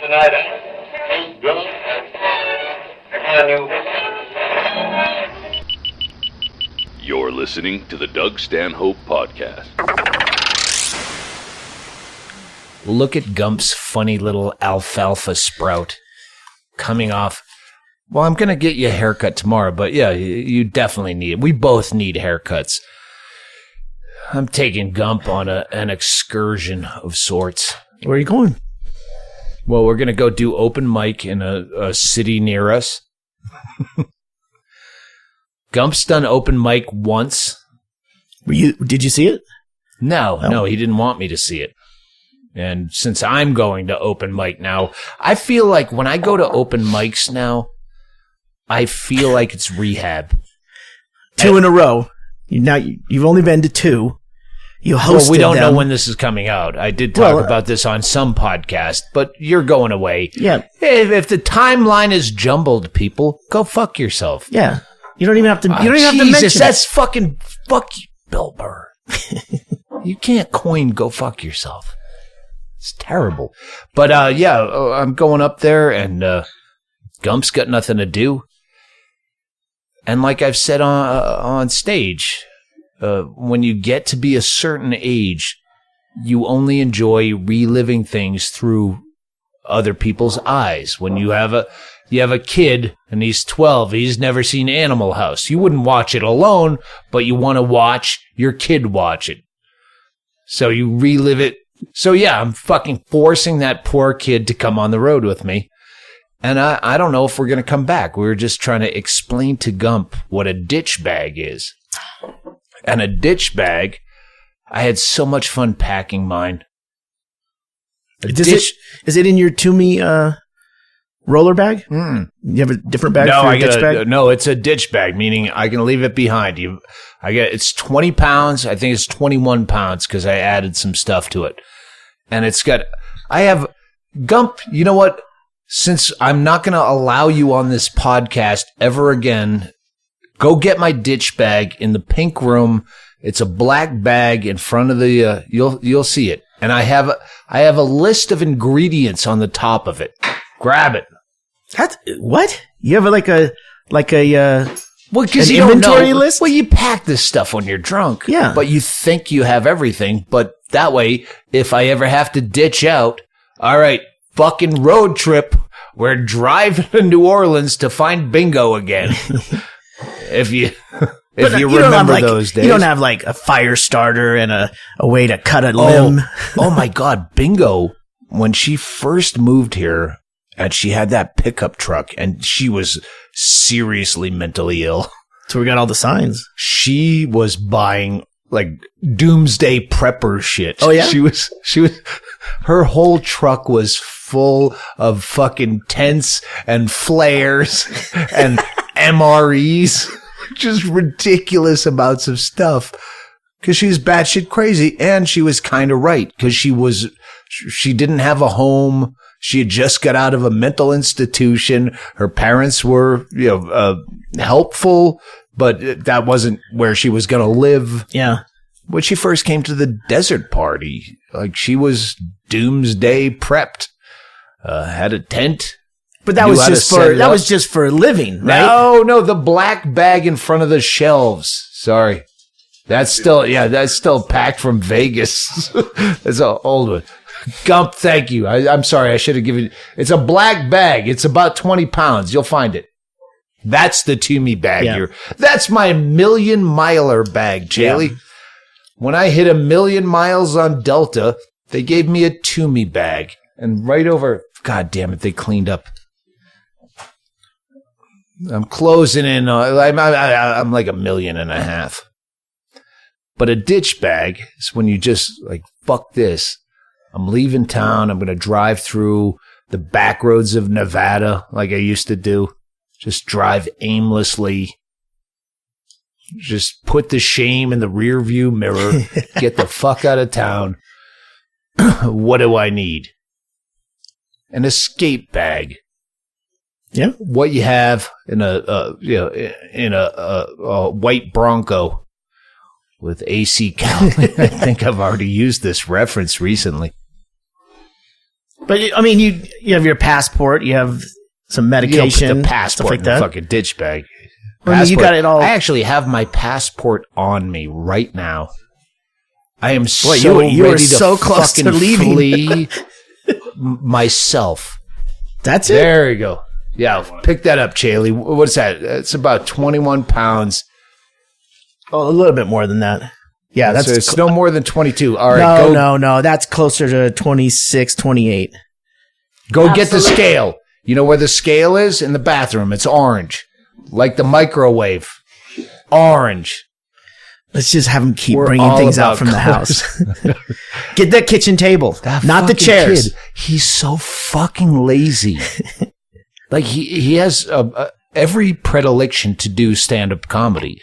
tonight. You're listening to the Doug Stanhope Podcast. Look at Gump's funny little alfalfa sprout coming off. Well, I'm going to get you a haircut tomorrow, but yeah, you definitely need it. We both need haircuts. I'm taking Gump on an excursion of sorts. Where are you going? Well, we're going to go do open mic in a city near us. Gump's done open mic once. Did you see it? No, he didn't want me to see it. And since I'm going to open mic now, I feel like when I go to open mics now, I feel like it's rehab. 2 in a row. You've only been to 2. You hosted Well, we don't them. know when this is coming out. I did talk about this on some podcast, but you're going away. Yeah. If the timeline is jumbled, people, go fuck yourself. Yeah. You don't even have to. You don't even have to Jesus, mention that's fucking fuck you, Bill Burr. You can't coin "go fuck yourself." It's terrible. But I'm going up there, and Gump's got nothing to do. And like I've said on stage, when you get to be a certain age, you only enjoy reliving things through other people's eyes. When you have a kid and he's 12, he's never seen Animal House. You wouldn't watch it alone, but you want to watch your kid watch it. So you relive it. So yeah, I'm fucking forcing that poor kid to come on the road with me. And I don't know if we're going to come back. We were just trying to explain to Gump what a ditch bag is. And a ditch bag, I had so much fun packing mine. Is it in your Toomey roller bag? You have a different bag for a ditch bag? No, it's a ditch bag, meaning I can leave it behind. It's 20 pounds. I think it's 21 pounds because I added some stuff to it. And I have Gump, you know what? Since I'm not going to allow you on this podcast ever again, go get my ditch bag in the pink room. It's a black bag in front of the, you'll see it. And I have a list of ingredients on the top of it. Grab it. What? You have like a well, because an you inventory don't know. list? Well, you pack this stuff when you're drunk. Yeah. But you think you have everything. But that way, if I ever have to ditch out, all right, fucking road trip. We're driving to New Orleans to find bingo again. If you remember those days. You don't have like a fire starter and a way to cut a limb. Oh my God, bingo. When she first moved here and she had that pickup truck and she was seriously mentally ill. So we got all the signs. She was buying like doomsday prepper shit. Oh yeah? She was her whole truck was full of fucking tents and flares and MREs. Just ridiculous amounts of stuff. Because she's batshit crazy. And she was kind of right. Because she didn't have a home. She had just got out of a mental institution. Her parents were, helpful, but that wasn't where she was going to live. Yeah. When she first came to the desert party, like she was doomsday prepped, had a tent. But that was just for a living, right? No, the black bag in front of the shelves. Sorry. That's still packed from Vegas. That's an old one. Gump, thank you. I'm sorry. I should have given you. It's a black bag. It's about 20 pounds. You'll find it. That's the Toomey bag. Yeah. That's my 1,000,000-miler bag, Chaille. Yeah. When I hit 1,000,000 miles on Delta, they gave me a Toomey bag. And right over, God damn it, they cleaned up. I'm closing in. I'm like 1.5 million. But a ditch bag is when you just like, fuck this. I'm leaving town. I'm going to drive through the back roads of Nevada like I used to do. Just drive aimlessly. Just put the shame in the rear view mirror. Get the fuck out of town. What do I need? An escape bag. Yeah. What you have in a white Bronco with AC cowling. I think I've already used this reference recently. But I mean, you have your passport, you have some medication, the passport stuff like that. Fucking ditch bag. I mean, you got it all. I actually have my passport on me right now. I am you were so close to leaving. Flee myself. That's it. There you go. Yeah, pick that up, Chaille. What's that? It's about 21 pounds. Oh, a little bit more than that. Yeah, that's it's no more than 22. All right, no. That's closer to 26, 28. Go Get the scale. You know where the scale is? In the bathroom. It's orange. Like the microwave. Orange. Let's just have him keep bringing things out from the house. Get that kitchen table, not the chairs. Kid, he's so fucking lazy. Like he has every predilection to do stand-up comedy.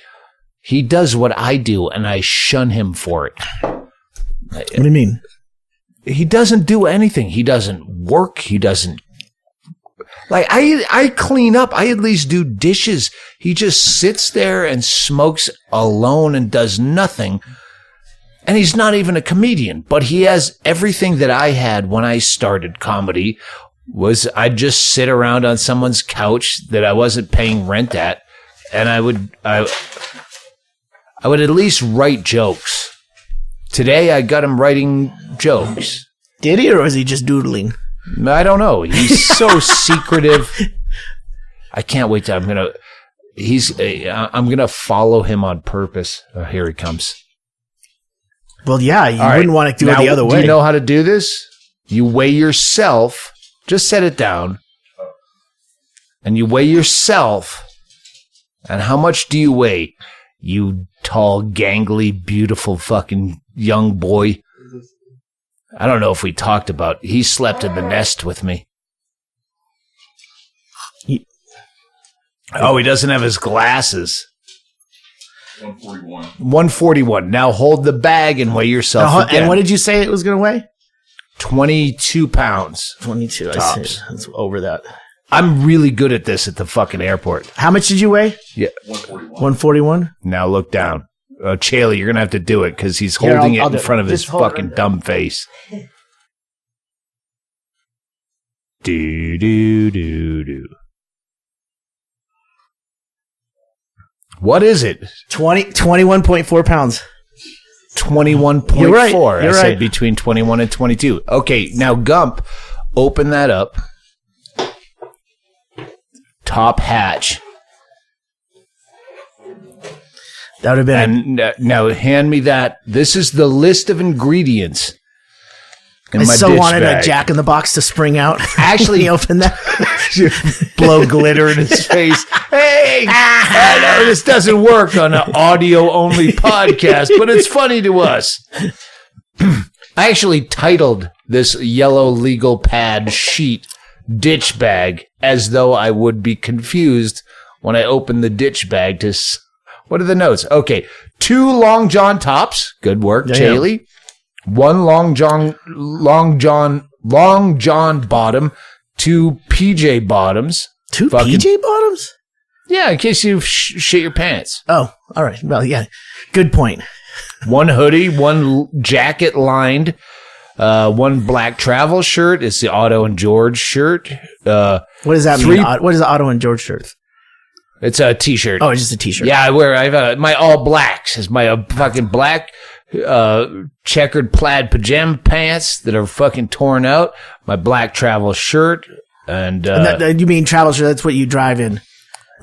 He does what I do, and I shun him for it. What do you mean? He doesn't do anything. He doesn't work. He doesn't. Like, I clean up. I at least do dishes. He just sits there and smokes alone and does nothing. And he's not even a comedian, but he has everything that I had when I started comedy. Was I'd just sit around on someone's couch that I wasn't paying rent at, and I would at least write jokes. Today I got him writing jokes. Did he, or was he just doodling? I don't know. He's so secretive. I can't wait till I'm gonna follow him on purpose. Oh, here he comes. Well, yeah, you wouldn't want to do it the other way. Do you know how to do this? You weigh yourself. Just set it down. And you weigh yourself. And how much do you weigh? You tall, gangly, beautiful fucking young boy. I don't know if we talked about. He slept in the nest with me. He doesn't have his glasses. 141. 141. Now hold the bag and weigh yourself again. And what did you say it was going to weigh? 22 pounds. 22. Tops. I see. That's over that. I'm really good at this at the fucking airport. How much did you weigh? Yeah. 141? Now look down. Chaille, you're going to have to do it because he's holding it in front of his fucking dumb face. Do. What is it? 21.4 pounds. 21.4. You're right. I said between 21 and 22. Okay, now Gump, open that up. Top hatch. That would have been. And now hand me that. This is the list of ingredients. I so wanted a Jack in the Box to spring out. Actually, open that. Blow glitter in his face. Hey, I know this doesn't work on an audio-only podcast, but it's funny to us. I actually titled this yellow legal pad sheet ditch bag as though I would be confused when I open the ditch bag to... What are the notes? Okay, 2 Long John tops. Good work, Chaille. 1 Long John bottom. 2 PJ bottoms. 2 PJ bottoms? Yeah, in case you shit your pants. Oh, all right. Well, yeah. Good point. 1 hoodie, 1 jacket lined, 1 black travel shirt. It's the Otto and George shirt. What does that mean? What is the Otto and George shirt? It's a t-shirt. Oh, it's just a t-shirt. Yeah, I have my all blacks. It's my fucking black checkered plaid pajama pants that are fucking torn out. My black travel shirt. And you mean travel shirt? That's what you drive in,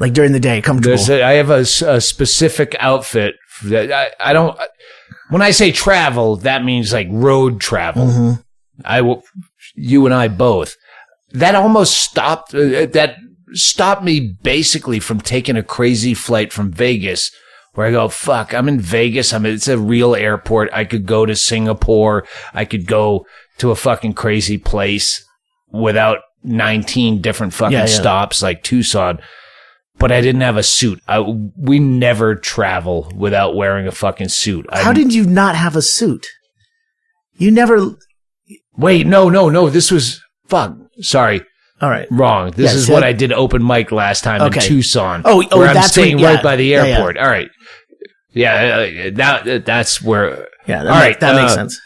like during the day, comfortable. I have a specific outfit that I don't. When I say travel, that means like road travel. Mm-hmm. You and I both. That almost stopped. That stopped me basically from taking a crazy flight from Vegas. Where I go, fuck, I'm in Vegas. It's a real airport. I could go to Singapore. I could go to a fucking crazy place without 19 different fucking stops like Tucson. But I didn't have a suit. We never travel without wearing a fucking suit. How did you not have a suit? You never... Wait, no. This was... Fuck. Sorry. All right. Wrong. This is what I did open mic last time in Tucson. Oh, where I'm staying right by the airport. Yeah. All right. Yeah, that's where... Yeah, that makes sense.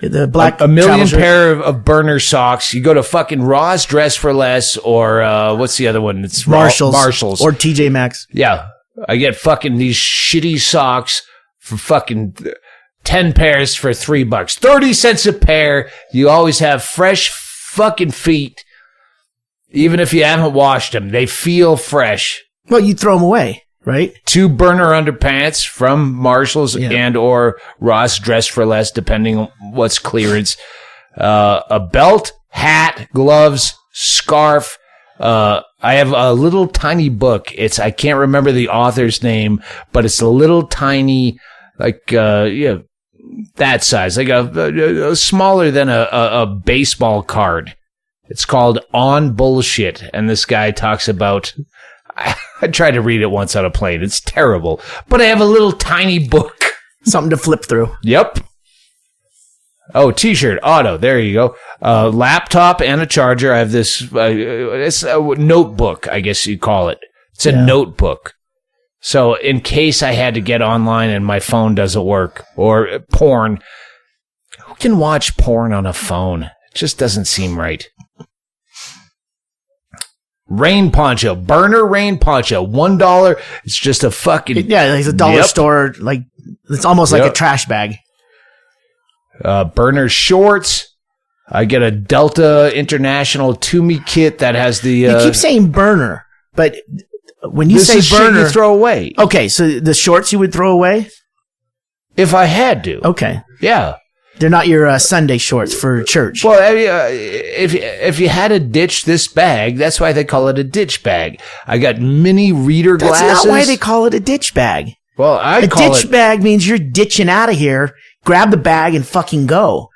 The black a million pair of burner socks. You go to fucking Ross Dress for Less or what's the other one? It's Marshalls or TJ Maxx. Yeah, I get fucking these shitty socks for fucking 10 pairs for $3, 30 cents a pair. You always have fresh fucking feet, even if you haven't washed them. They feel fresh. Well, you throw them away. Right? 2 burner underpants from Marshalls and or Ross Dress for Less, depending on what's clearance. A belt, hat, gloves, scarf. I have a little tiny book. I can't remember the author's name, but it's a little tiny, like, that size, like a smaller than a baseball card. It's called On Bullshit. And this guy talks about, I tried to read it once on a plane. It's terrible. But I have a little tiny book. Something to flip through. Yep. Oh, t-shirt, auto. There you go. Laptop and a charger. I have this, it's a notebook, I guess you call it. It's a notebook. So in case I had to get online and my phone doesn't work, or porn. Who can watch porn on a phone? It just doesn't seem right. Rain poncho, burner rain poncho, $1. It's just a fucking it's a dollar store. Like it's almost like a trash bag. Burner shorts. I get a Delta International Toomey kit that has the. You keep saying burner, but when you say burner, you throw away. Okay, so the shorts you would throw away if I had to. Okay, yeah. They're not your Sunday shorts for church. Well, if you had to ditch this bag, that's why they call it a ditch bag. I got mini reader glasses. That's not why they call it a ditch bag. Well, a ditch bag means you're ditching out of here. Grab the bag and fucking go.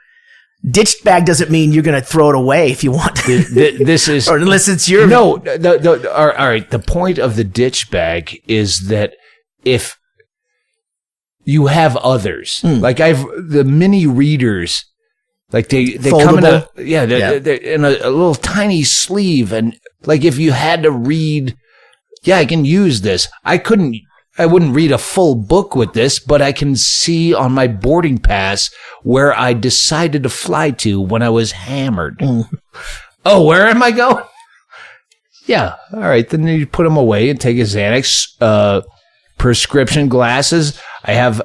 Ditched bag doesn't mean you're going to throw it away if you want to. This is, or unless it's your. No, all right. The point of the ditch bag is that if you have others. Like the mini readers, like they come in they're in a little tiny sleeve, and like if you had to read, I can use this. I wouldn't read a full book with this, but I can see on my boarding pass where I decided to fly to when I was hammered. Oh, where am I going? Yeah. All right. Then you put them away and take a Xanax, prescription glasses. I have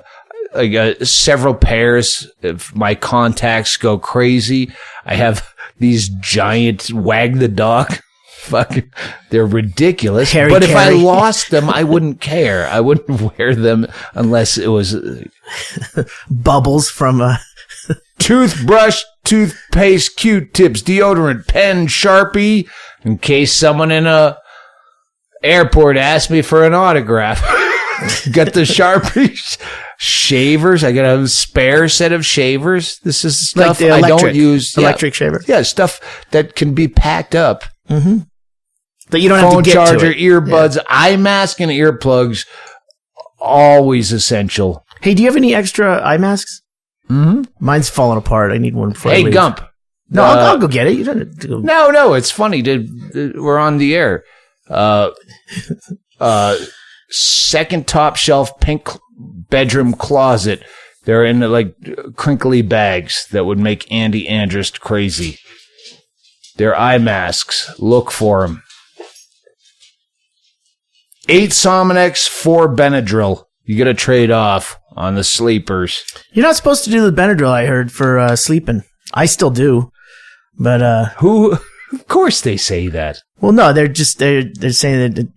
several pairs. If my contacts go crazy, I have these giant wag the dog. Fucking, they're ridiculous. But if I lost them, I wouldn't care. I wouldn't wear them unless it was bubbles from a toothbrush, toothpaste, Q-tips, deodorant, pen, Sharpie, in case someone in a airport asked me for an autograph. Got the Sharpies, shavers. I got a spare set of shavers. This is stuff I don't use. Electric shaver. Yeah, stuff that can be packed up. Mm-hmm. That you don't Phone have to get charger, to it. earbuds, eye mask, and earplugs. Always essential. Hey, do you have any extra eye masks? Mm-hmm. Mine's falling apart. I need one before I leave. Gump. No, I'll go get it. You don't have to go. No, it's funny. We're on the air. Second top shelf pink bedroom closet. They're in like crinkly bags that would make Andy Andrist crazy. They're eye masks. Look for them. 8 Sominex, 4 Benadryl. You got to trade off on the sleepers. You're not supposed to do the Benadryl, I heard, for sleeping. I still do. But who? Of course they say that. Well, no, they're saying that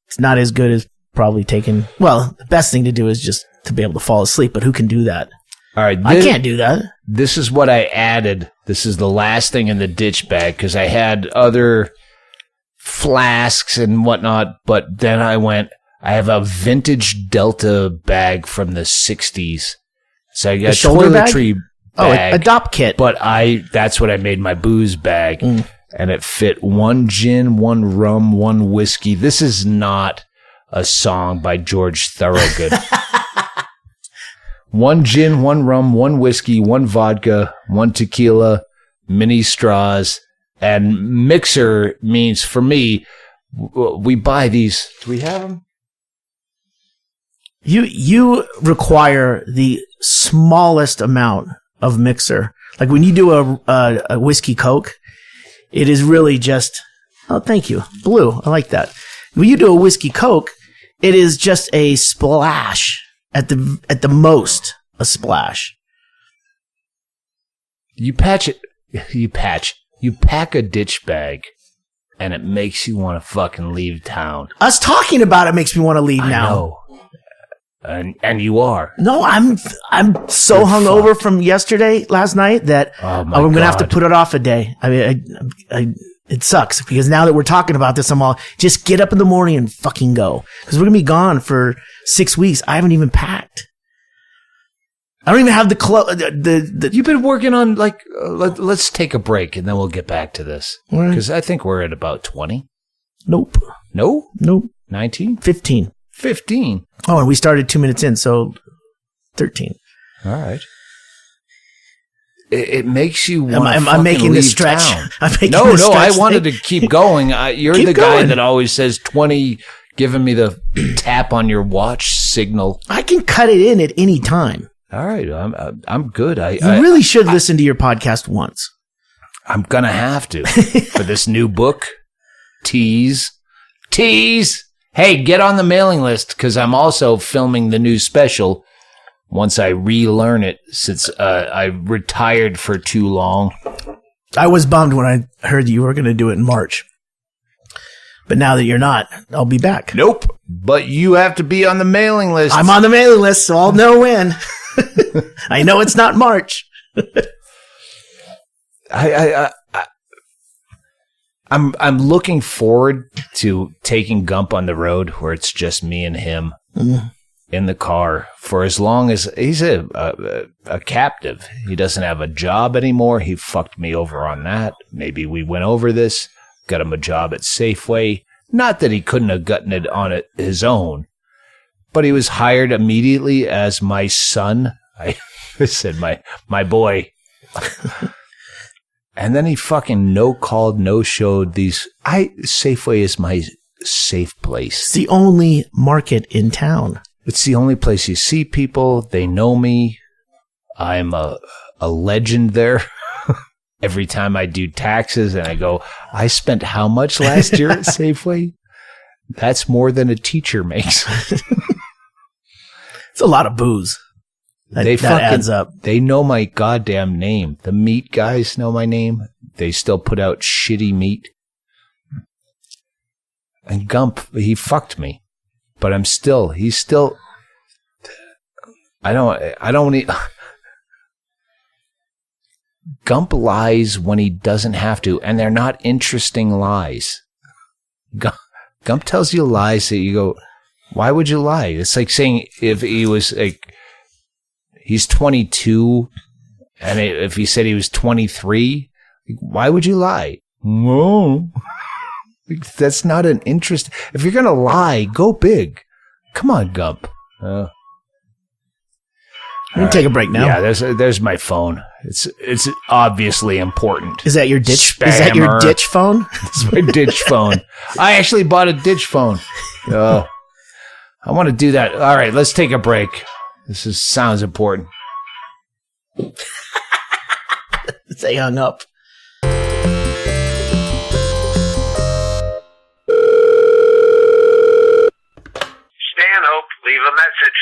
it's not as good as probably taking. Well, the best thing to do is just to be able to fall asleep. But who can do that? All right, I can't do that. This is what I added. This is the last thing in the ditch bag because I had other flasks and whatnot. But then I have a vintage Delta bag from the 60s. So I got a toiletry bag. Oh, a DOP kit. But that's what I made my booze bag. And it fit 1 gin, 1 rum, 1 whiskey. This is not a song by George Thorogood. 1 gin, 1 rum, 1 whiskey, 1 vodka, 1 tequila, mini straws, and mixer means for me, we buy these. Do we have them? You require the smallest amount of mixer. Like when you do a whiskey Coke, it is really just, oh, thank you. Blue. I like that. When you do a whiskey Coke, it is just a splash at the most, a splash. You pack a ditch bag and it makes you want to fucking leave town. Us talking about it makes me want to leave now. Know. And you are. No, I'm so hungover from last night that I'm going to have to put it off a day. I mean, it sucks because now that we're talking about this, I'm all, just get up in the morning and fucking go. Because we're going to be gone for 6 weeks. I haven't even packed. I don't even have the clothes. You've been working on, like, let's take a break and then we'll get back to this. Because I think we're at about 20. Nope. No? Nope. 19? 15. 15. Oh, and we started 2 minutes in, so 13. All right. It makes you want to I'm making the stretch. No, I wanted to keep going. You're the guy that always says 20, giving me the tap on your watch signal. I can cut it in at any time. All right, I'm good. You really should listen to your podcast once. I'm gonna have to for this new book. Tease. Hey, get on the mailing list because I'm also filming the new special. Once I relearn it, since I retired for too long. I was bummed when I heard you were going to do it in March. But now that you're not, I'll be back. Nope. But you have to be on the mailing list. I'm on the mailing list, so I'll know when. I know it's not March. I'm looking forward to taking Gump on the road where it's just me and him. In the car for as long as he's a captive. He doesn't have a job anymore. He fucked me over on that. Maybe we went over this, got him a job at Safeway. Not that he couldn't have gotten it on his own, but he was hired immediately as my son. I said, my boy. And then he fucking no-called, no-showed these. Safeway is my safe place. It's the only market in town. It's the only place you see people. They know me. I'm a legend there. Every time I do taxes and I go, I spent how much last year at Safeway? That's more than a teacher makes. It's a lot of booze. That adds up. They know my goddamn name. The meat guys know my name. They still put out shitty meat. And Gump, he fucked me. But he's still, I don't need, Gump lies when he doesn't have to, and they're not interesting lies. Gump tells you lies that you go, why would you lie? It's like saying if he was like, he's 22, and if he said he was 23, why would you lie? No. That's not an interest. If you're going to lie, go big. Come on, Gump. We can take a break now. Yeah, there's my phone. It's obviously important. Is that your ditch? Spammer. Is that your ditch phone? It's my ditch phone. I actually bought a ditch phone. I want to do that. All right, let's take a break. Sounds important. They hung up. Stanhope, leave a message.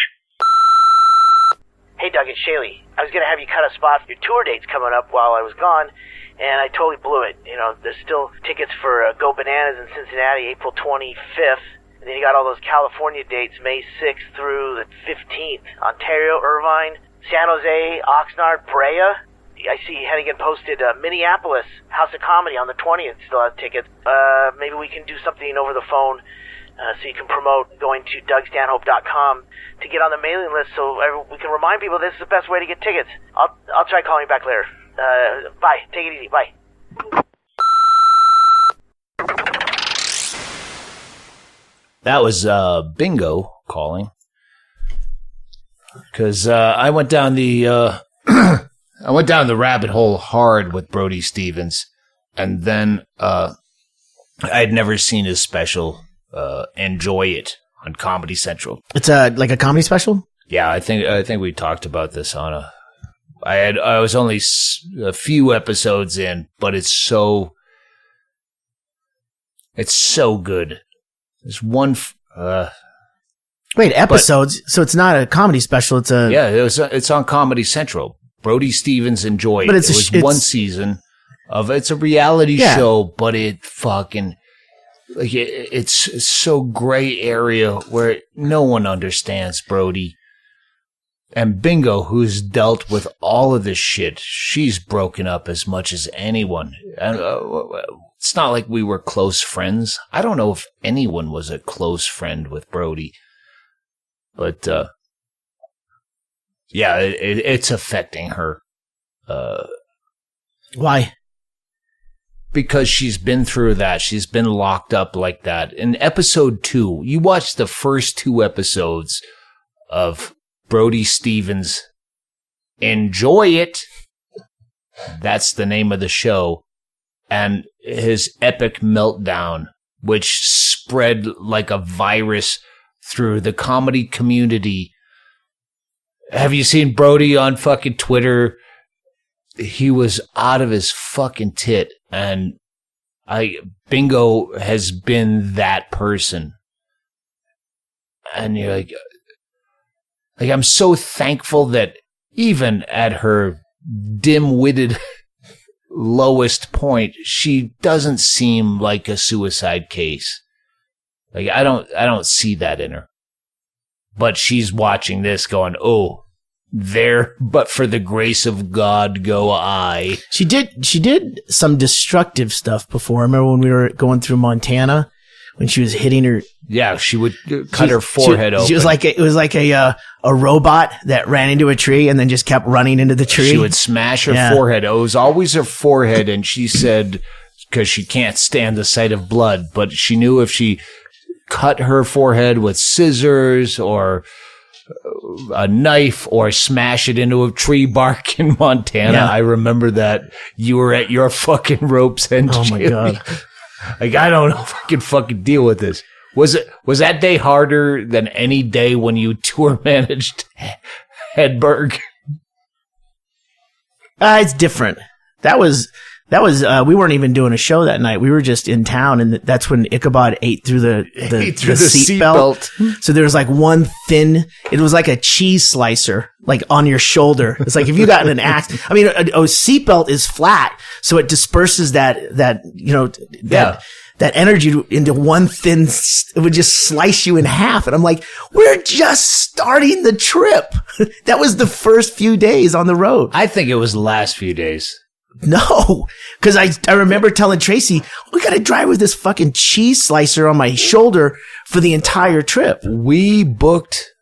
Hey, Doug, it's Chaille. I was going to have you cut a spot. Your tour date's coming up while I was gone, and I totally blew it. You know, there's still tickets for Go Bananas in Cincinnati, April 25th. And then you got all those California dates, May 6th through the 15th. Ontario, Irvine, San Jose, Oxnard, Brea. I see Hennigan posted Minneapolis, House of Comedy on the 20th. Still has tickets. Maybe we can do something over the phone. So you can promote going to DougStanhope.com to get on the mailing list so we can remind people this is the best way to get tickets. I'll try calling you back later. Bye. Take it easy. Bye. That was Bingo calling. Because I went down the rabbit hole hard with Brody Stevens. And then I'd never seen his special. Enjoy it on Comedy Central. It's like a comedy special? Yeah, I think we talked about this on I was only a few episodes in, but it's so good. There's one. Wait, episodes? So it's not a comedy special. It's a it's on Comedy Central. Brody Stevens enjoyed. But it was one season of. It's a reality show, but it fucking like it's so gray area where no one understands Brody. And Bingo, who's dealt with all of this shit, she's broken up as much as anyone. And it's not like we were close friends. I don't know if anyone was a close friend with Brody. But, yeah, it's affecting her. Why? Because she's been through that. She's been locked up like that. In episode 2, you watch the first 2 episodes of Brody Stevens. Enjoy it. That's the name of the show. And his epic meltdown, which spread like a virus through the comedy community. Have you seen Brody on fucking Twitter? He was out of his fucking tit, and Bingo has been that person. And you're like I'm so thankful that even at her dim-witted lowest point, she doesn't seem like a suicide case. Like I don't see that in her. But she's watching this going, "Oh, there, but for the grace of God go I." She did some destructive stuff before. I remember when we were going through Montana when she was hitting her. Yeah, she would cut her forehead open. She was like it was like a robot that ran into a tree and then just kept running into the tree. She would smash her forehead. It was always her forehead, and she said because she can't stand the sight of blood, but she knew if she cut her forehead with scissors or a knife or smash it into a tree bark in Montana. Yeah. I remember that you were at your fucking rope's end. Oh my God. Like, I don't know if I can fucking deal with this. Was that day harder than any day when you tour managed Hedberg? It's different. That was we weren't even doing a show that night. We were just in town, and that's when Ichabod ate through the seat belt. So there was like one thin, it was like a cheese slicer, like on your shoulder. It's like if you got in an axe, I mean, a seat belt is flat, so it disperses that energy into one thin, it would just slice you in half. And I'm like, we're just starting the trip. That was the first few days on the road. I think it was the last few days. No, because I remember telling Tracy, we got to drive with this fucking cheese slicer on my shoulder for the entire trip. We booked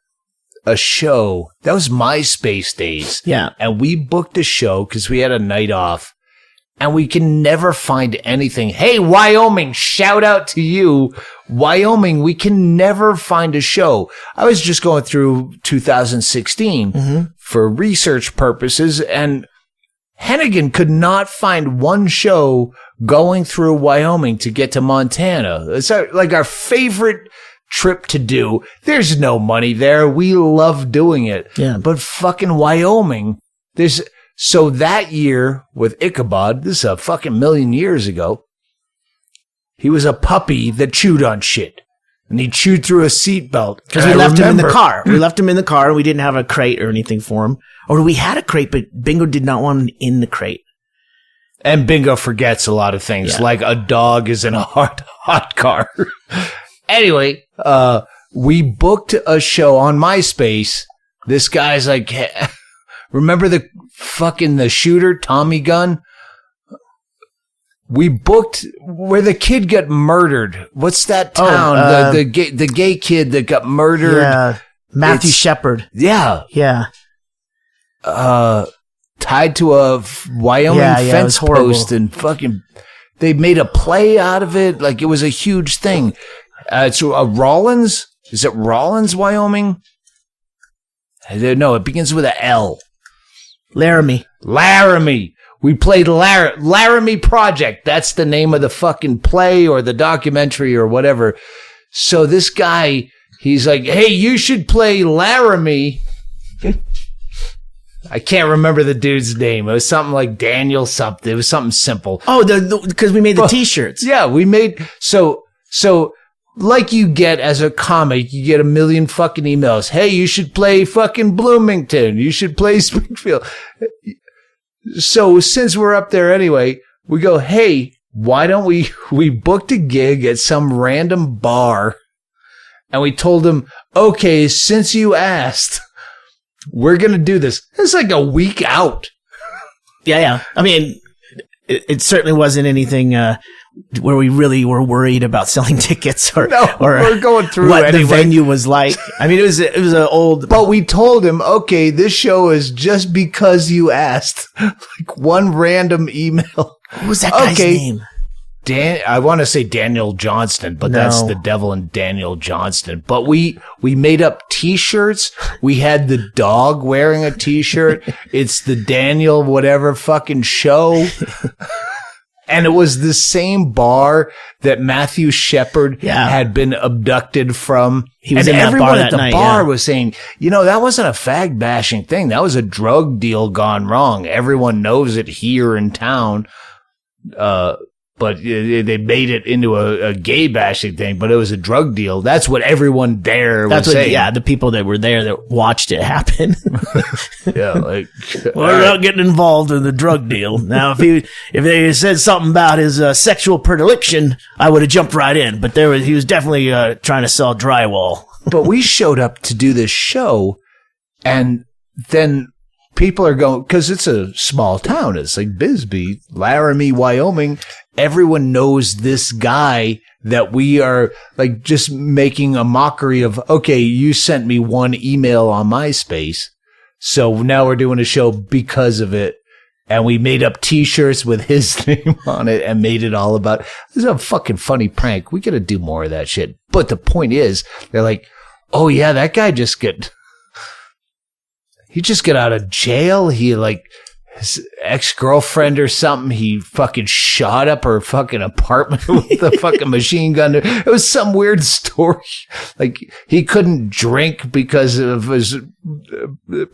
a show. That was MySpace days. Yeah. And we booked a show because we had a night off, and we can never find anything. Hey, Wyoming, shout out to you. Wyoming, we can never find a show. I was just going through 2016 for research purposes, and Hennigan could not find one show going through Wyoming to get to Montana. It's like our favorite trip to do. There's no money there. We love doing it. Yeah. But fucking Wyoming, so that year with Ichabod, this is a fucking million years ago, he was a puppy that chewed on shit. And he chewed through a seatbelt. Because we left him in the car. We left him in the car, and we didn't have a crate or anything for him. Or we had a crate, but Bingo did not want him in the crate. And Bingo forgets a lot of things, like a dog is in a hot car. Anyway, we booked a show on MySpace. This guy's like, remember the shooter, Tommy Gunn? We booked where the kid got murdered. What's that town? The gay kid that got murdered. Yeah, Matthew Shepard. Yeah. Yeah. Tied to a Wyoming fence post, and fucking, they made a play out of it. Like it was a huge thing. It's Rawlins. Is it Rawlins, Wyoming? No, it begins with a L. Laramie. We played Laramie Project. That's the name of the fucking play or the documentary or whatever. So this guy, he's like, hey, you should play Laramie. I can't remember the dude's name. It was something like Daniel something. It was something simple. Oh, because we made the T-shirts. Yeah, we made so like you get as a comic, you get a million fucking emails. Hey, you should play fucking Bloomington. You should play Springfield. So since we're up there anyway, we go, hey, why don't we booked a gig at some random bar, and we told them, okay, since you asked, we're going to do this. It's like a week out. Yeah. I mean, it certainly wasn't anything where we really were worried about selling tickets or we're going through what anyway. The venue was like. I mean, it was an old. But we told him, okay, this show is just because you asked. Like one random email. What was that guy's name? I want to say Daniel Johnston, but that's the devil in Daniel Johnston. But we made up T-shirts. We had the dog wearing a T-shirt. It's the Daniel whatever fucking show. And it was the same bar that Matthew Shepard had been abducted from. He was and in that everyone bar at that the night, bar was saying, that wasn't a fag bashing thing. That was a drug deal gone wrong. Everyone knows it here in town. But they made it into a gay bashing thing, but it was a drug deal. That's what everyone there was saying. Yeah, the people that were there that watched it happen. Yeah, like we're not getting involved in the drug deal. Now, if they had said something about his sexual predilection, I would have jumped right in. But he was definitely trying to sell drywall. But we showed up to do this show, and then people are going, because it's a small town. It's like Bisbee, Laramie, Wyoming. Everyone knows this guy that we are like just making a mockery of, okay, you sent me one email on MySpace. So now we're doing a show because of it. And we made up T-shirts with his name on it and made it all about, this is a fucking funny prank. We got to do more of that shit. But the point is, they're like, oh yeah, that guy just got out of jail. He his ex-girlfriend or something, he fucking shot up her fucking apartment with a fucking machine gun. It was some weird story. Like, he couldn't drink because of his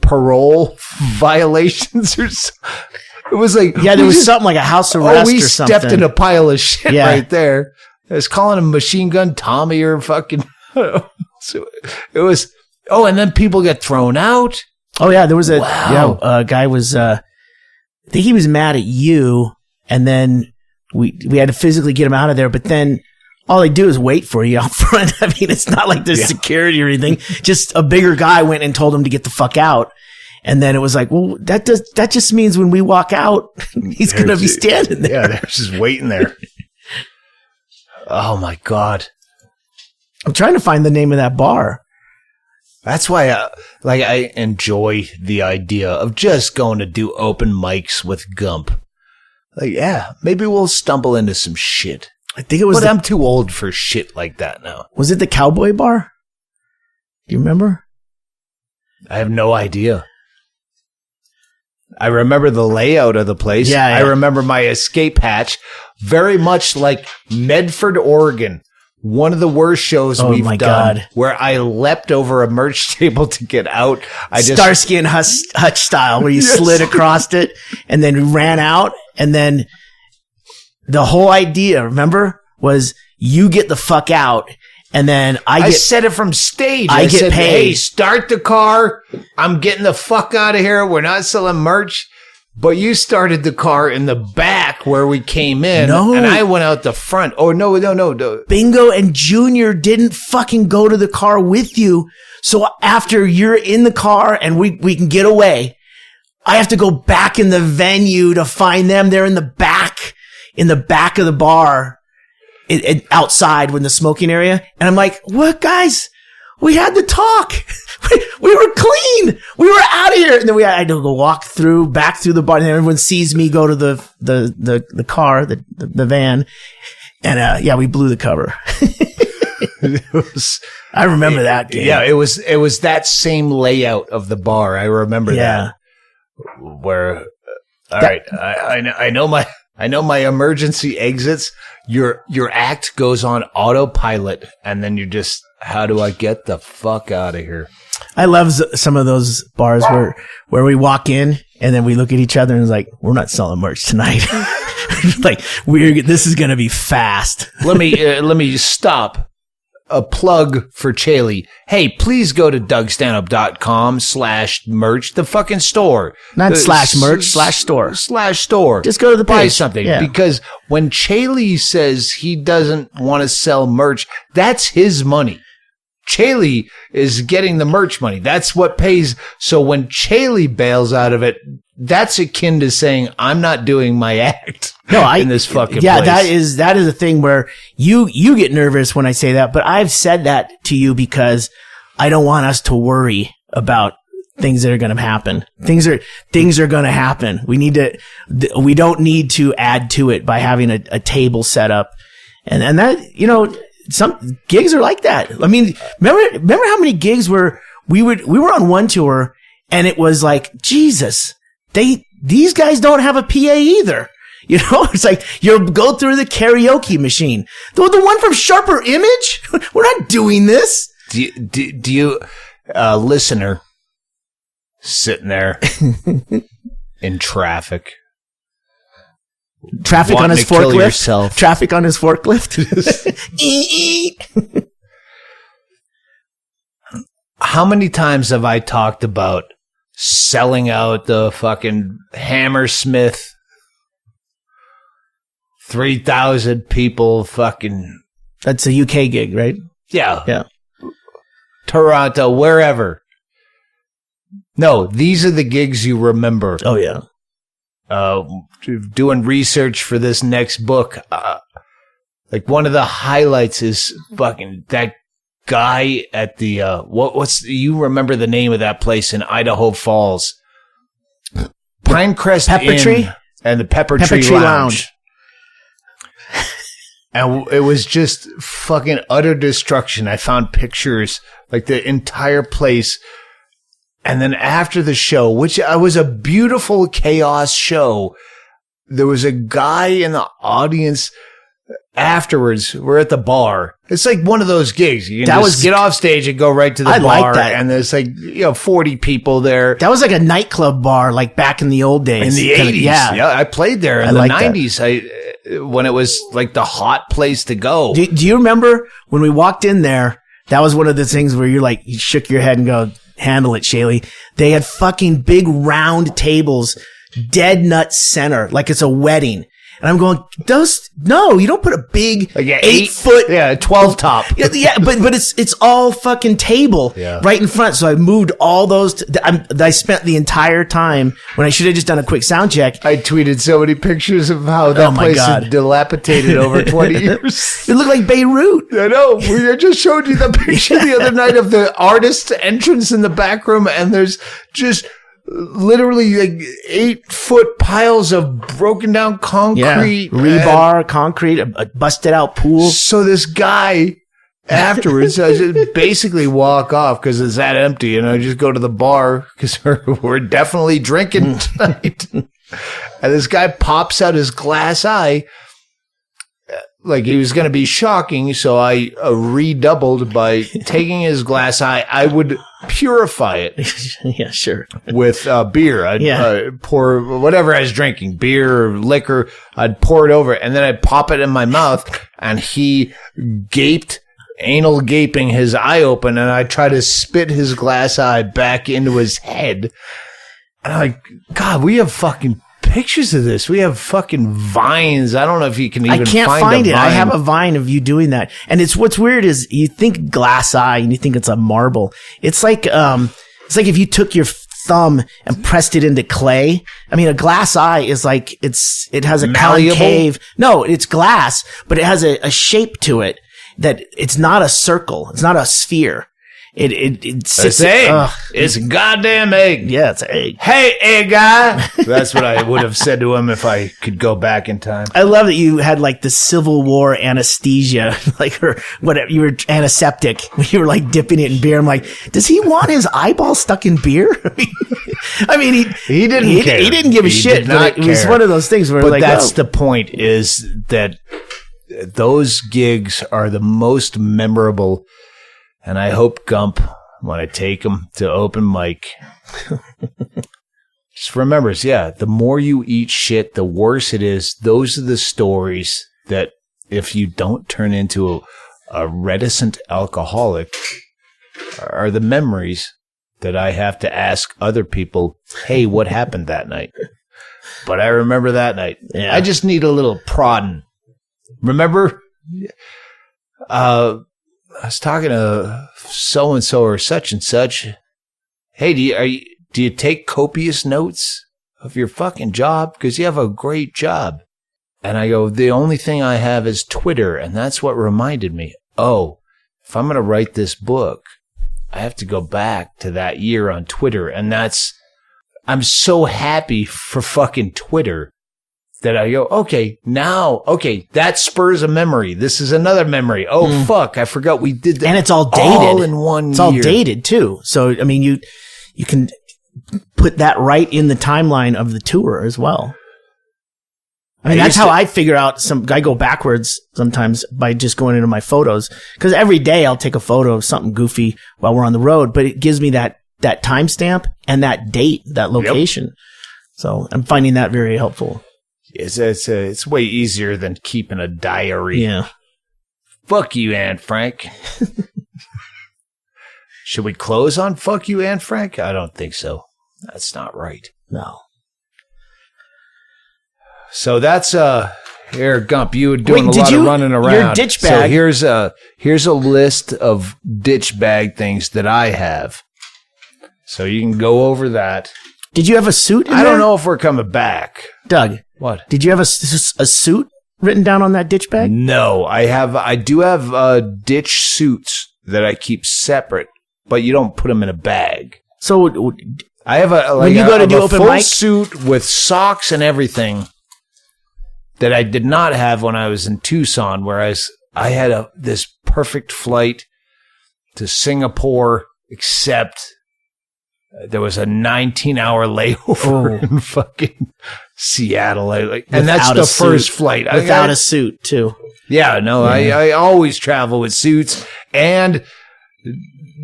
parole violations or something. It was like... Yeah, there was something like a house arrest or something. We stepped in a pile of shit right there. I was calling him Machine Gun Tommy or fucking... So it was... Oh, and then people get thrown out. Oh, yeah, there was a guy was... I think he was mad at you, and then we had to physically get him out of there, but then all they do is wait for you out front. I mean, it's not like there's security or anything. Just a bigger guy went and told him to get the fuck out. And then it was like, well, that just means when we walk out, he's going to be standing there. Yeah, they're just waiting there. Oh, my God. I'm trying to find the name of that bar. That's why I enjoy the idea of just going to do open mics with Gump. Like, yeah, maybe we'll stumble into some shit. I think it was. But I'm too old for shit like that now. Was it the Cowboy Bar? Do you remember? I have no idea. I remember the layout of the place. Yeah. I remember my escape hatch. Very much like Medford, Oregon. One of the worst shows we've done, God. Where I leapt over a merch table to get out. Starsky and Hutch style, where you slid across it and then ran out. And then the whole idea, remember, was you get the fuck out. And then I said it from stage. I get said, paid. Hey, start the car. I'm getting the fuck out of here. We're not selling merch. But you started the car in the back where we came in, and I went out the front. Oh, no. Bingo and Junior didn't fucking go to the car with you. So after you're in the car and we can get away, I have to go back in the venue to find them. They're in the back of the bar, outside in the smoking area. And I'm like, what, guys? We had to talk. We were clean. We were out of here. And then I had to go back through the bar. And everyone sees me go to the car, the van. And, we blew the cover. I remember that game. Yeah, it was that same layout of the bar. I remember that. Where, all right, I know my emergency exits. Your act goes on autopilot, and then you're just, how do I get the fuck out of here? I love some of those bars where we walk in and then we look at each other and it's like, we're not selling merch tonight. Like this is going to be fast. Let me stop. A plug for Chaille. Hey, please go to DougStanhope.com/merch, the fucking store. Not /merch, /store. /store. Just go to the page. Buy something. Yeah. Because when Chaille says he doesn't want to sell merch, that's his money. Chaille is getting the merch money. That's what pays. So when Chaille bails out of it, that's akin to saying, I'm not doing my act. In this fucking place. that is a thing where you get nervous when I say that, but I've said that to you because I don't want us to worry about things that are going to happen. Things are going to happen. We don't need to add to it by having a table set up. And that, some gigs are like that. I mean, remember how many gigs we were on one tour and it was like, Jesus, these guys don't have a PA either. It's like you go through the karaoke machine. The one from Sharper Image? We're not doing this. Do you, listener, sitting there in traffic? Traffic on his forklift? Traffic on his forklift? How many times have I talked about selling out the fucking Hammersmith 3,000 people fucking... That's a UK gig, right? Yeah. Yeah. Toronto, wherever. No, these are the gigs you remember. Oh, yeah. Doing research for this next book. Like one of the highlights is fucking that guy at the, you remember the name of that place in Idaho Falls? Pinecrest Pepper Inn Tree? And the Pepper Tree Lounge. And it was just fucking utter destruction. I found pictures, like the entire place. And then after the show, which was a beautiful chaos show, there was a guy in the audience afterwards. We're at the bar. It's like one of those gigs. You can get off stage and go right to the bar. Like that. And there's 40 people there. That was like a nightclub bar, like back in the old days. In the 80s. Yeah, I played there in the 90s. When it was like the hot place to go. Do you remember when we walked in there? That was one of the things where you shook your head and go, handle it, Chaille. They had fucking big round tables, dead nut center, like it's a wedding. And I'm going, no, you don't put a big 8 foot. Yeah, 12 top. Yeah, but it's all fucking table right in front. So I moved all those. I spent the entire time when I should have just done a quick sound check. I tweeted so many pictures of how that place had dilapidated over 20 years. It looked like Beirut. I know. I just showed you the picture the other night of the artist's entrance in the back room, and there's just literally like 8-foot piles of broken down concrete, rebar, concrete, a busted out pool. So this guy afterwards, I just basically walk off because it's that empty, and I just go to the bar because we're definitely drinking tonight. And this guy pops out his glass eye. Like he was going to be shocking, so I redoubled by taking his glass eye. I would purify it. Yeah, sure. With beer. I'd pour whatever I was drinking, beer or liquor. I'd pour it over, and then I'd pop it in my mouth, and he gaped, anal gaping his eye open, and I tried to spit his glass eye back into his head. And I'm like, God, we have fucking pictures of this. We have fucking vines. I don't know if you can even find it. I have a vine of you doing that. And what's weird is you think glass eye and you think it's a marble. It's like if you took your thumb and pressed it into clay. I mean, a glass eye is like, it has a concave. No, it's glass, but it has a shape to it that it's not a circle. It's not a sphere. It sits. It's egg. It's a goddamn egg. Yeah, it's an egg. Hey, egg guy. That's what I would have said to him if I could go back in time. I love that you had like the Civil War anesthesia, like or whatever. You were antiseptic when you were like dipping it in beer. I'm like, does he want his eyeball stuck in beer? I mean, he didn't care. He didn't give a shit. But it was one of those things where, but like, that's the point. Is that those gigs are the most memorable. And I hope, Gump, when I take them to open mic. Just remember, the more you eat shit, the worse it is. Those are the stories that if you don't turn into a reticent alcoholic are the memories that I have to ask other people, hey, what happened that night? But I remember that night. Yeah. I just need a little prodding. Remember? I was talking to so-and-so or such and such. Hey, do you take copious notes of your fucking job? Because you have a great job. And I go, the only thing I have is Twitter. And that's what reminded me. Oh, if I'm going to write this book, I have to go back to that year on Twitter. And I'm so happy for fucking Twitter that I go, okay, that spurs a memory. This is another memory. Oh, fuck, I forgot we did that. And it's all dated. All in one year. It's all dated, too. So, I mean, you can put that right in the timeline of the tour as well. I mean, that's how I figure out I go backwards sometimes by just going into my photos. Because every day I'll take a photo of something goofy while we're on the road, but it gives me that timestamp and that date, that location. Yep. So I'm finding that very helpful. It's way easier than keeping a diary. Yeah. Fuck you, Anne Frank. Should we close on fuck you, Anne Frank? I don't think so. That's not right. No. So that's here, Gump. You were doing a lot of running around. Your ditch bag. So here's a list of ditch bag things that I have. So you can go over that. Did you have a suit? I don't know if we're coming back. Doug, what? Did you have a suit written down on that ditch bag? No, I do have ditch suits that I keep separate, but you don't put them in a bag. So I have when you go to do open full mic suit with socks and everything that I did not have when I was in Tucson, where I had this perfect flight to Singapore, except there was a 19-hour layover in fucking Seattle. And that's the first flight. Without a suit, too. Yeah, no, yeah. I always travel with suits and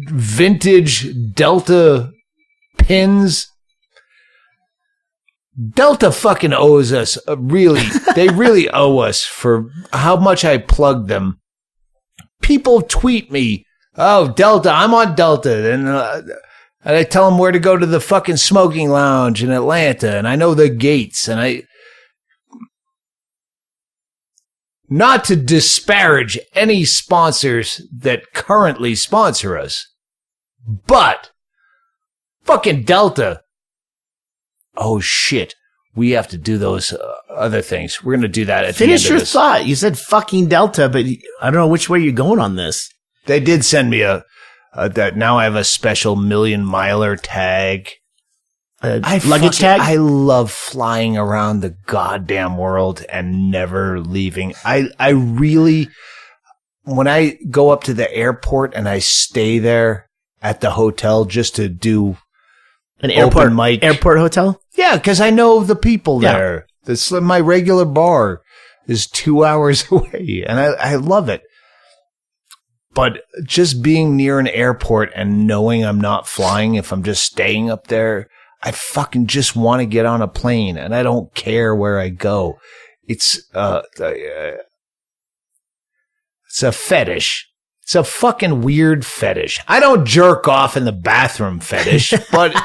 vintage Delta pins. Delta fucking owes us, they really owe us for how much I plugged them. People tweet me, oh, Delta, I'm on Delta, and I tell them where to go to the fucking smoking lounge in Atlanta, and I know the gates, and not to disparage any sponsors that currently sponsor us, but fucking Delta. Oh, shit. We have to do those other things. We're going to do that at the end of this. Finish your thought. You said fucking Delta, but I don't know which way you're going on this. They did send me that now I have a special 1,000,000-miler tag. Luggage tag? I love flying around the goddamn world and never leaving. I really, when I go up to the airport and I stay there at the hotel just to do an airport hotel? Yeah, because I know the people there. My regular bar is 2 hours away, and I love it. But just being near an airport and knowing I'm not flying, if I'm just staying up there, I fucking just want to get on a plane, and I don't care where I go. It's a fetish. It's a fucking weird fetish. I don't jerk off in the bathroom fetish, but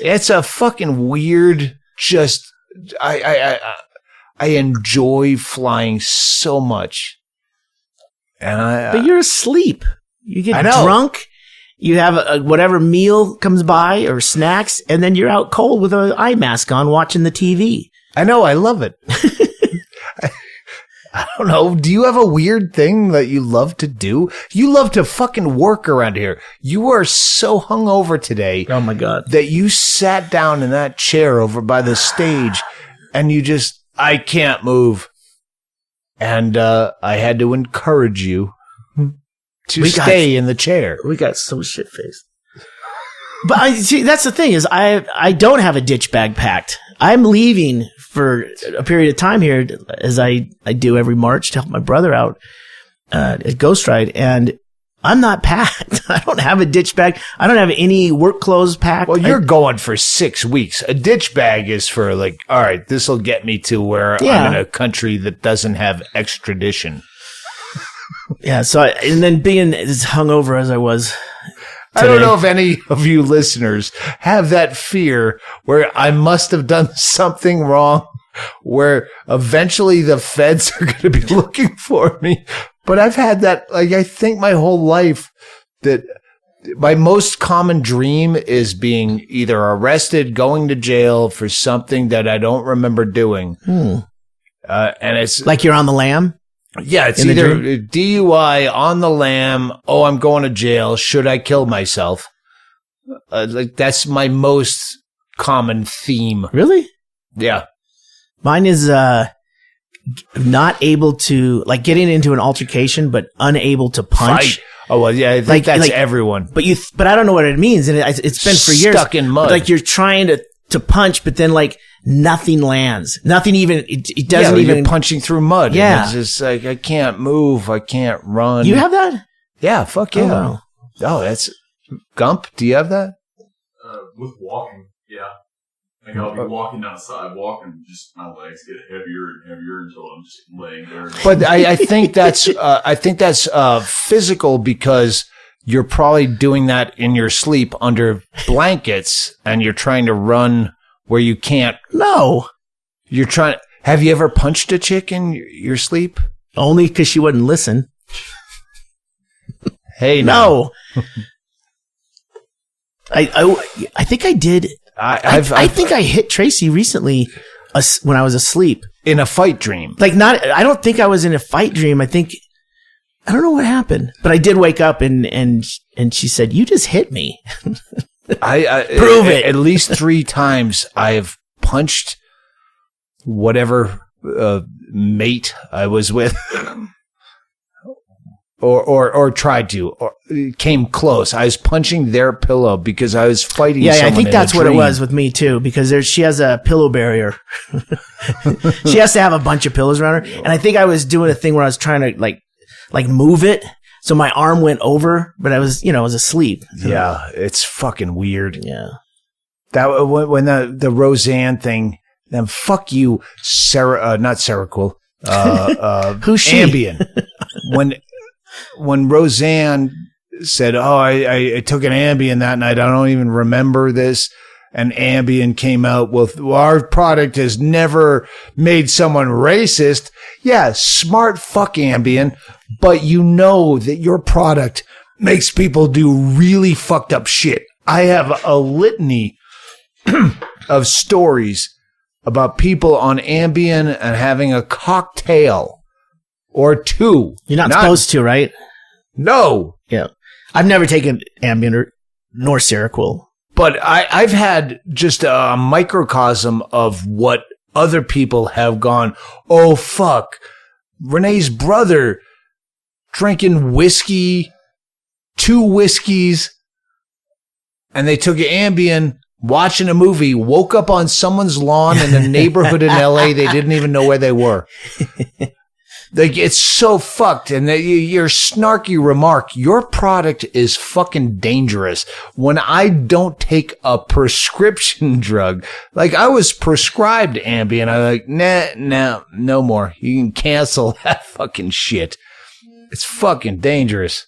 it's a fucking weird, just, I enjoy flying so much. And but you're asleep. You get drunk. You have whatever meal comes by or snacks, and then you're out cold with an eye mask on watching the TV. I know. I love it. I don't know. Do you have a weird thing that you love to do? You love to fucking work around here. You are so hungover today. Oh my God. That you sat down in that chair over by the stage and you just, I can't move. And I had to encourage you to stay in the chair. We got so shit-faced. But see, that's the thing is I don't have a ditch bag packed. I'm leaving for a period of time here, as I do every March to help my brother out at Ghost Ride, and I'm not packed. I don't have a ditch bag. I don't have any work clothes packed. Well, you're going for 6 weeks. A ditch bag is for like, all right, this will get me to where I'm in a country that doesn't have extradition. Yeah. So, and then being as hungover as I was today, I don't know if any of you listeners have that fear where I must have done something wrong, where eventually the feds are going to be looking for me. But I've had that, like, I think my whole life, that my most common dream is being either arrested, going to jail for something that I don't remember doing. And it's like you're on the lam. Yeah, it's either DUI, on the lam. Oh, I'm going to jail. Should I kill myself? Like, that's my most common theme. Really? Yeah. Mine is not able to, like, getting into an altercation, but unable to punch. Fight. Oh, well, yeah, I think that's everyone. But I don't know what it means, and it's been for years. Stuck in mud. Like, you're trying to punch, but then, like, nothing lands. Nothing even, it doesn't even. You're punching through mud. Yeah. It's just like, I can't move. I can't run. You have that? Yeah, fuck yeah. Oh, wow. Oh, that's, Gump, do you have that? With walking, yeah. Like I'll be walking down the sidewalk and just my legs get heavier and heavier until I'm just laying there. But I think that's physical, because you're probably doing that in your sleep under blankets, and you're trying to run where you can't. No. You're trying. Have you ever punched a chick in your sleep? Only because she wouldn't listen. Hey, no. I think I did. I think I hit Tracy recently when I was asleep in a fight dream. Like, not. I don't think I was in a fight dream. I don't know what happened, but I did wake up and she said, "You just hit me." I prove it. At least 3 times I've punched whatever mate I was with. Or tried to, or came close. I was punching their pillow because I was fighting someone. Yeah, I think that's what it was with me too, because she has a pillow barrier. She has to have a bunch of pillows around her. And I think I was doing a thing where I was trying to like move it. So my arm went over, but I was asleep. Yeah, it's fucking weird. Yeah. That when the Roseanne thing, then fuck you, Sarah, not Seroquel. Who's she? Ambien. When Roseanne said, "Oh, I took an Ambien that night. I don't even remember this," and Ambien came out with, "Well, our product has never made someone racist." Yeah, smart fuck Ambien, but you know that your product makes people do really fucked up shit. I have a litany of stories about people on Ambien and having a cocktail or 2. You're not supposed to, right? No. Yeah. I've never taken Ambien nor Seroquel. But I've had just a microcosm of what other people have gone, oh, fuck. Renee's brother drinking whiskey, 2 whiskeys, and they took Ambien, watching a movie, woke up on someone's lawn in a neighborhood in LA. They didn't even know where they were. Like, it's so fucked. And your snarky remark, your product is fucking dangerous. When I don't take a prescription drug, like I was prescribed Ambien, I'm like, nah, no more. You can cancel that fucking shit. It's fucking dangerous.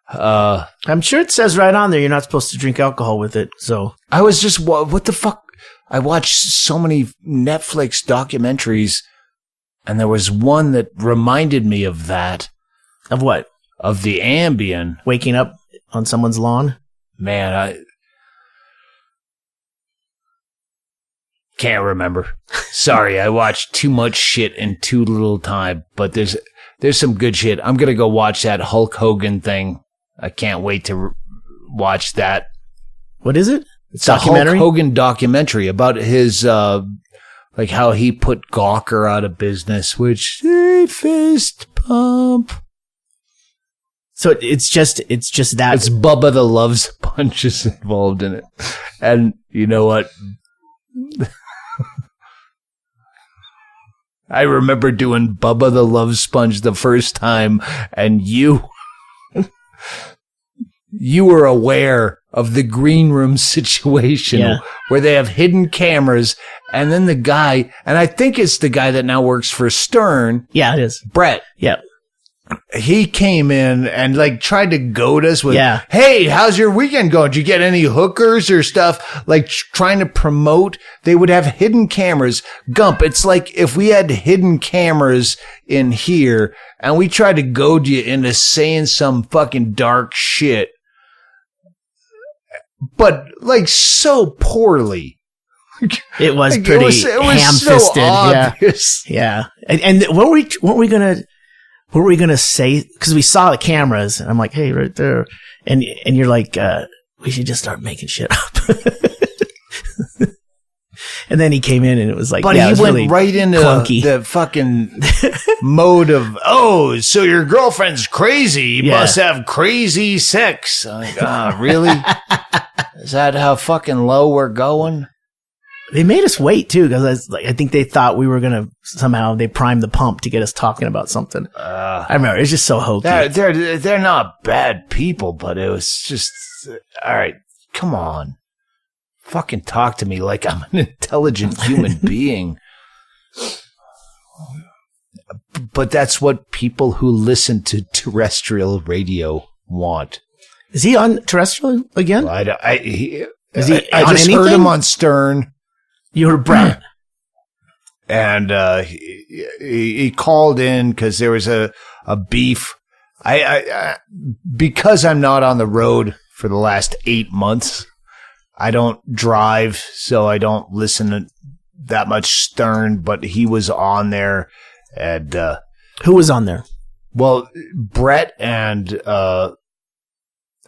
I'm sure it says right on there you're not supposed to drink alcohol with it. So I was just, what the fuck? I watched so many Netflix documentaries, and there was one that reminded me of that. Of what? Of the Ambien. Waking up on someone's lawn? Man, I can't remember. Sorry, I watched too much shit in too little time, but there's some good shit. I'm going to go watch that Hulk Hogan thing. I can't wait to watch that. What is it? It's a Hulk Hogan documentary about his, like how he put Gawker out of business, which fist pump. So it's just that. It's Bubba the Love Sponge is involved in it. And you know what? I remember doing Bubba the Love Sponge the first time, and you you were aware of the green room situation where they have hidden cameras, and then the guy, and I think it's the guy that now works for Stern. Yeah, it is. Brett. Yeah. He came in and like tried to goad us with, hey, how's your weekend going? Did you get any hookers or stuff? Like trying to promote. They would have hidden cameras. Gump, it's like if we had hidden cameras in here and we tried to goad you into saying some fucking dark shit, but like so poorly. It was like, pretty it was ham-fisted. So obvious. Yeah. And weren't we gonna say, because we saw the cameras, and I'm like, hey, right there, and you're like, we should just start making shit up. And then he came in and it was like, but he went really right into the fucking mode of, oh, so your girlfriend's crazy. You must have crazy sex. I'm like, really? Is that how fucking low we're going? They made us wait too, because I think they thought we were gonna somehow, they primed the pump to get us talking about something. I remember, it's just so hokey. They're not bad people, but it was just, all right, come on, fucking talk to me like I'm an intelligent human being. But that's what people who listen to terrestrial radio want. Is he on terrestrial again? I just heard him on Stern. You heard Brett. And he called in because there was a beef. I because I'm not on the road for the last 8 months, I don't drive, so I don't listen to that much Stern, but he was on there. And who was on there? Well, Brett and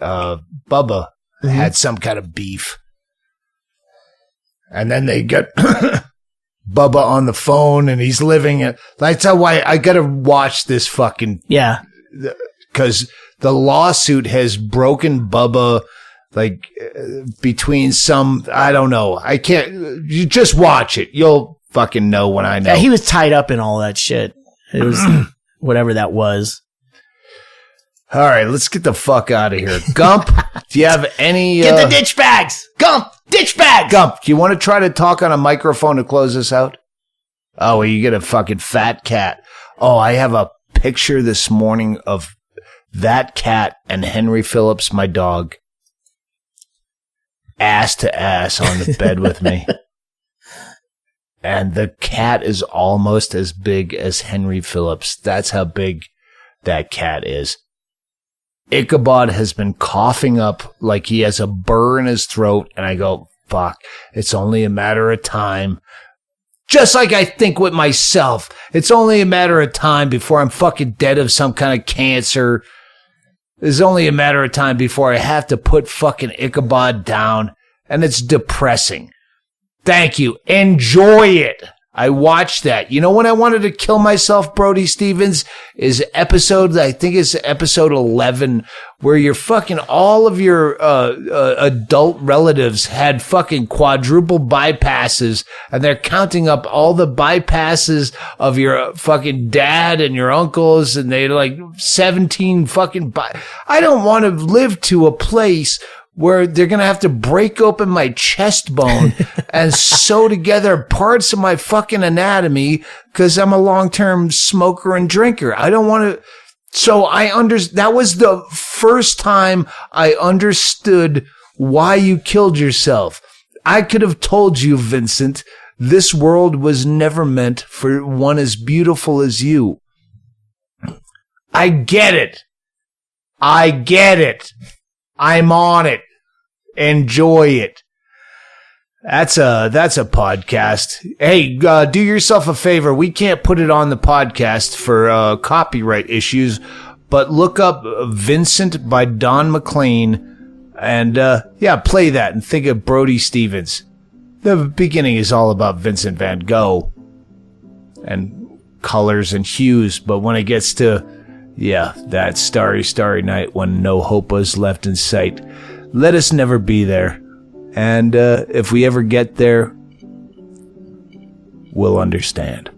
Bubba had some kind of beef. And then they got Bubba on the phone, and he's living it. That's how I got to watch this fucking. Yeah. Because the lawsuit has broken Bubba, like, between some, I don't know. I can't, you just watch it. You'll fucking know when I know. Yeah, he was tied up in all that shit. It was whatever that was. All right, let's get the fuck out of here. Gump, do you have any... Get the ditch bags! Gump! Ditch bags! Gump, do you want to try to talk on a microphone to close this out? Oh, well, you get a fucking fat cat. Oh, I have a picture this morning of that cat and Henry Phillips, my dog, ass to ass on the bed with me. And the cat is almost as big as Henry Phillips. That's how big that cat is. Ichabod has been coughing up like he has a burr in his throat, and I go, fuck, it's only a matter of time. Just like I think with myself, it's only a matter of time before I'm fucking dead of some kind of cancer. It's only a matter of time before I have to put fucking Ichabod down, and it's depressing. Thank you. Enjoy it. I watched that. You know when I wanted to kill myself, Brody Stevens, is I think it's episode 11, where you're fucking, all of your adult relatives had fucking quadruple bypasses, and they're counting up all the bypasses of your fucking dad and your uncles, and they like 17 fucking I don't want to live to a place where they're going to have to break open my chest bone and sew together parts of my fucking anatomy because I'm a long-term smoker and drinker. I don't want to. So that was the first time I understood why you killed yourself. I could have told you, Vincent, this world was never meant for one as beautiful as you. I get it. I'm on it. Enjoy it. That's a podcast. Hey, do yourself a favor. We can't put it on the podcast for copyright issues, but look up Vincent by Don McClean and play that and think of Brody Stevens. The beginning is all about Vincent van Gogh and colors and hues, but when it gets to that starry, starry night when no hope was left in sight, let us never be there. And if we ever get there, we'll understand.